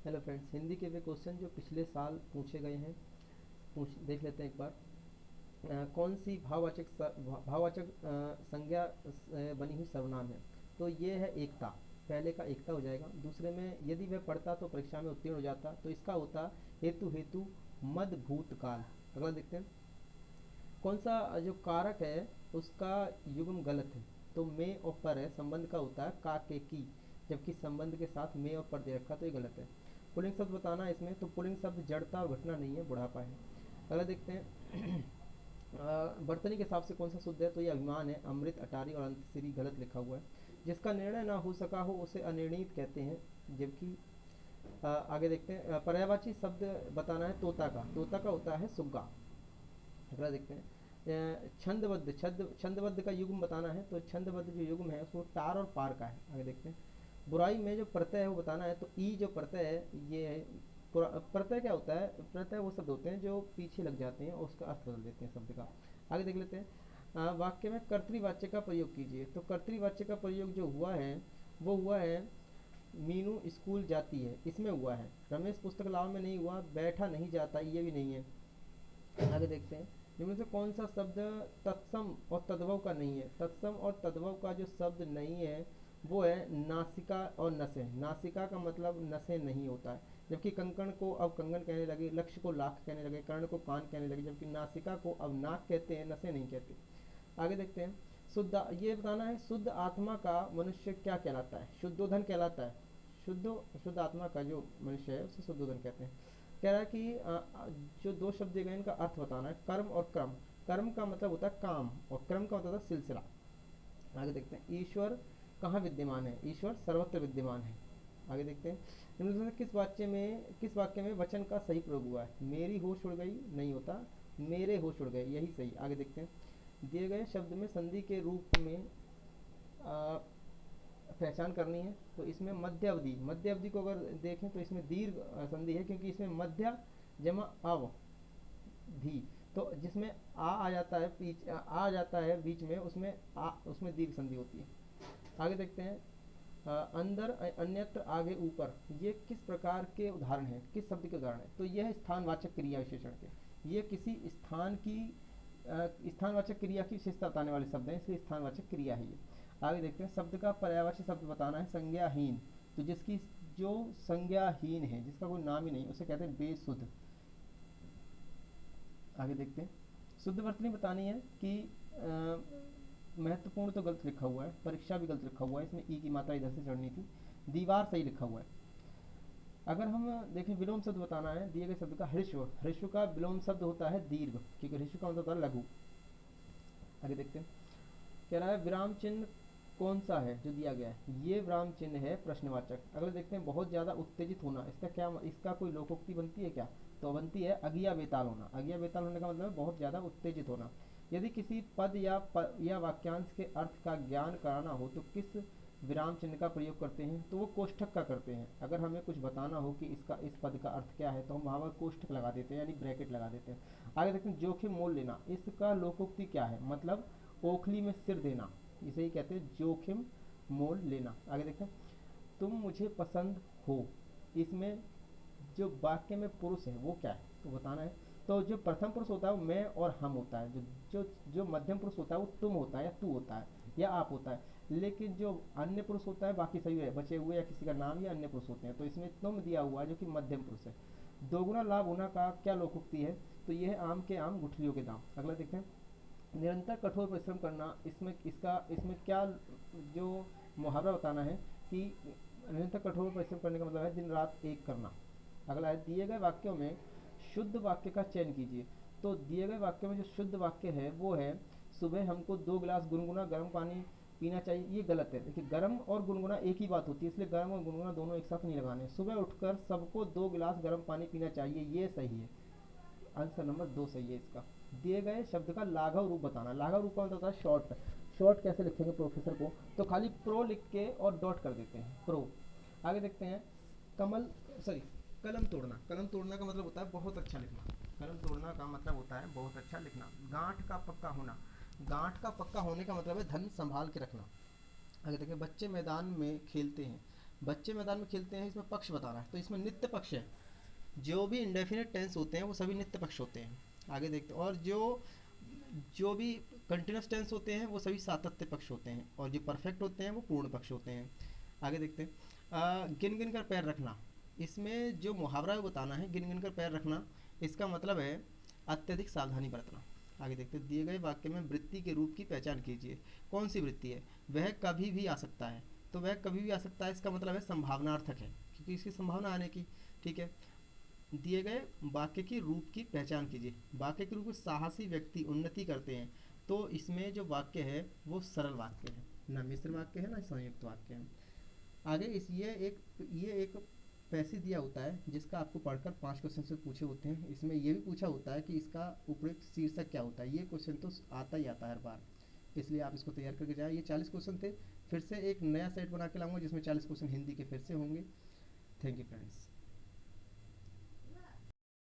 Hello friends, Hindi के वे question जो पिछले साल पूछे गए हैं, पूछ देख लेते हैं एक बार। कौन सी भाववाचक संज्ञा बनी हुई सर्वनाम है? तो ये है एकता। पहले का एकता हो जाएगा। दूसरे में यदि वह पढ़ता तो परीक्षा में उत्तीर्ण हो जाता, तो इसका होता हेतु हेतु मद भूतकाल। अगला देखते हैं। कौन सा जो कारक है उसका युग्म गलत है? तो में और पर है, संबंध का होता है का के की, जबकि संबंध के साथ में और पर दे रखा, तो ये गलत है। पुल्लिंग शब्द बताना है इसमें, तो पुल्लिंग शब्द जड़ता और घटना नहीं है, बुढ़ापा है। अगला देखते हैं। वर्तनी के हिसाब से कौन सा शुद्ध है? तो ये अभिमान है। अमृत, अटारी और अंतश्री गलत लिखा हुआ है। जिसका निर्णय ना हो सका हो उसे अनिर्णित कहते हैं, जबकि आगे देखते हैं। पर्यायवाची शब्द बताना है तोता का, तोता का होता है सुग्गा। अगला देखते हैं। छंदबद्ध का युग्म बताना है, तो छंदबद्ध जो युग्म है उसमें टार और पार का है। आगे देखते हैं। बुराई में जो प्रत्यय है वो बताना है, तो ई जो प्रत्यय है ये है। प्रत्यय क्या होता है? प्रत्यय वो शब्द होते हैं जो पीछे लग जाते हैं और उसका अर्थ बदल देते हैं शब्द का। आगे देख लेते हैं। वाक्य में कर्तृवाच्य का प्रयोग कीजिए, तो कर्तृवाच्य का प्रयोग जो हुआ है वो हुआ है मीनू स्कूल जाती है, इसमें हुआ है। रमेश पुस्तक लाव में नहीं हुआ। बैठा नहीं जाता, ये भी नहीं है। आगे देखते हैं। इनमें से कौन सा शब्द तत्सम और तद्भव का नहीं है? तत्सम और तद्भव का जो शब्द नहीं है वो है नासिका और नसें। नासिका का मतलब नसें नहीं होता है, जबकि कंकण को अब कंगन कहने लगे, लक्ष्य को लाख कहने लगे, कर्ण को कान कहने लगे, जबकि नासिका को अब नाक कहते हैं, नसें नहीं कहते। आगे देखते हैं। शुद्ध, ये बताना है शुद्ध आत्मा का मनुष्य क्या कहलाता है? शुद्धोधन कहलाता है। शुद्ध शुद्ध आत्मा का जो मनुष्य है उसे शुद्धोधन कहते हैं। कह रहा है कि जो दो शब्द दिए गए इनका अर्थ बताना है। कर्म और क्रम। कर्म का मतलब होता है काम और क्रम का मतलब होता है सिलसिला। आगे देखते हैं। ईश्वर कहाँ विद्यमान है? ईश्वर सर्वत्र विद्यमान है। आगे देखते हैं। इनमें से किस वाक्य में वचन का सही प्रयोग हुआ है? मेरी होश उड़ गई नहीं होता, मेरे होश उड़ गए, यही सही। आगे देखते हैं। दिए गए शब्द में संधि के रूप में आ, पहचान करनी है, तो इसमें मध्य अवधि, मध्य अवधि को अगर देखें तो इसमें दीर्घ संधि है, क्योंकि इसमें मध्य जमा अव धी, तो जिसमें आ जाता है आ जाता है बीच में, उसमें दीर्घ संधि होती है। आगे देखते हैं। अंदर, अन्यत्र, आगे, ऊपर, ये किस प्रकार के उदाहरण हैं? किस शब्द के उदाहरण हैं? तो यह है स्थानवाचक क्रिया विशेषण के। ये किसी स्थान की स्थानवाचक क्रिया की विशेषता बताने वाले शब्द हैं, इसलिए स्थानवाचक क्रिया है ये। आगे देखते हैं। शब्द का पर्यायवाची शब्द बताना है संज्ञाहीन, तो जिसकी जो संज्ञाहीन है, जिसका कोई नाम ही नहीं, उसे कहते हैं बेसुध। आगे देखते हैं। शुद्ध वर्तनी बतानी है कि महत्वपूर्ण तो गलत लिखा हुआ है, परीक्षा भी गलत लिखा हुआ है, इसमें ई की मात्रा इधर से चढ़नी थी। दीवार सही लिखा हुआ है। अगर हम देखें विलोम शब्द बताना है दिए गए शब्द का, हृस्व, हृस्व का विलोम शब्द होता है दीर्घ, क्योंकि हृस्व का मतलब होता है लघु। आगे देखते हैं। कह रहा है विराम चिन्ह कौन सा है जो दिया गया है? ये विराम चिन्ह है प्रश्नवाचक। अगले देखते हैं। बहुत ज़्यादा उत्तेजित होना, इसका क्या, इसका कोई लोकोक्ति बनती है क्या? तो बनती है अगिया बेताल होना। अगिया बेताल होने का मतलब है बहुत ज़्यादा उत्तेजित होना। यदि किसी पद या वाक्यांश के अर्थ का ज्ञान कराना हो तो किस विराम चिन्ह का प्रयोग करते हैं? तो वो कोष्ठक का करते हैं। अगर हमें कुछ बताना हो कि इसका इस पद का अर्थ क्या है तो हम वहाँ पर कोष्ठक लगा देते हैं, यानी ब्रैकेट लगा देते हैं। आगे देखते हैं। जोखिम मोल लेना, इसका लोकोक्ति क्या है? मतलब ओखली में सिर देना, इसे ही कहते हैं जोखिम मोल लेना। आगे देखते हैं। तुम मुझे पसंद हो, इसमें जो वाक्य में पुरुष है वो क्या है तो बताना है। तो जो प्रथम पुरुष होता है वो मैं और हम होता है। जो जो मध्यम पुरुष होता है वो तुम होता है या तू होता है या आप होता है। लेकिन जो अन्य पुरुष होता है बाकी सभी बचे हुए या किसी का नाम या अन्य पुरुष होते हैं, तो इसमें तुम दिया हुआ है जो कि मध्यम पुरुष है। दोगुना लाभ होना का क्या लोकोक्ति है? तो ये है आम के आम गुठलियों के दाम। अगला देखते हैं। निरंतर कठोर परिश्रम करना, इसमें क्या जो मुहावरा बताना है कि निरंतर कठोर परिश्रम करने का मतलब है दिन रात एक करना। अगला है दिए गए वाक्यों में शुद्ध वाक्य का चयन कीजिए। तो दिए गए वाक्यों में जो शुद्ध वाक्य है वो है सुबह हमको 2 गिलास गुनगुना गर्म पानी पीना चाहिए। ये गलत है। देखिए गर्म और गुनगुना एक ही बात होती है, इसलिए गर्म और गुनगुना दोनों एक साथ नहीं लगाने। सुबह उठकर सबको 2 गिलास गर्म पानी पीना चाहिए, ये सही है। आंसर नंबर 2 सही है इसका। दिए गए शब्द का लाघव रूप बताना। लाघव रूप का मतलब होता है शॉर्ट। शॉर्ट कैसे लिखेंगे प्रोफेसर को? तो खाली प्रो लिख के और डॉट कर देते हैं, प्रो। आगे देखते हैं। कमल सॉरी कलम तोड़ना, कलम तोड़ना का मतलब होता है बहुत अच्छा लिखना। कलम तोड़ना का मतलब होता है बहुत अच्छा लिखना। गांठ का पक्का होना, गांठ का पक्का होने का मतलब है धन संभाल के रखना। आगे देखिए। बच्चे मैदान में खेलते हैं, बच्चे मैदान में खेलते हैं, इसमें पक्ष बताना है, तो इसमें नित्य पक्ष है। जो भी इंडेफिनिट टेंस होते हैं वो सभी नित्य पक्ष होते हैं। आगे देखते हैं, और जो जो भी कंटिन्यूस टेंस होते हैं वो सभी सातत्य पक्ष होते हैं, और जो परफेक्ट होते हैं वो पूर्ण पक्ष होते हैं। आगे देखते हैं, गिन गिन कर पैर रखना। इसमें जो मुहावरा है वो बताना है, गिन गिन कर पैर रखना, इसका मतलब है अत्यधिक सावधानी बरतना। आगे देखते हैं, दिए गए वाक्य में वृत्ति के रूप की पहचान कीजिए। कौन सी वृत्ति है? वह कभी भी आ सकता है, तो वह कभी भी आ सकता है इसका मतलब है संभावनार्थक है, क्योंकि इसकी संभावना आने की। ठीक है, दिए गए वाक्य की रूप की पहचान कीजिए। वाक्य के रूप में साहसी व्यक्ति उन्नति करते हैं, तो इसमें जो वाक्य है वो सरल वाक्य है, ना मिश्र वाक्य है ना संयुक्त वाक्य है। आगे इस ये एक पैसे दिया होता है जिसका आपको पढ़कर 5 क्वेश्चन से पूछे होते हैं। इसमें ये भी पूछा होता है कि इसका उपयुक्त शीर्षक क्या होता है। ये क्वेश्चन तो आता ही आता है हर बार, इसलिए आप इसको तैयार करके जाए। ये 40 क्वेश्चन थे, फिर से एक नया सेट बना के लाऊंगा जिसमें 40 क्वेश्चन हिंदी के फिर से होंगे। Thank you friends.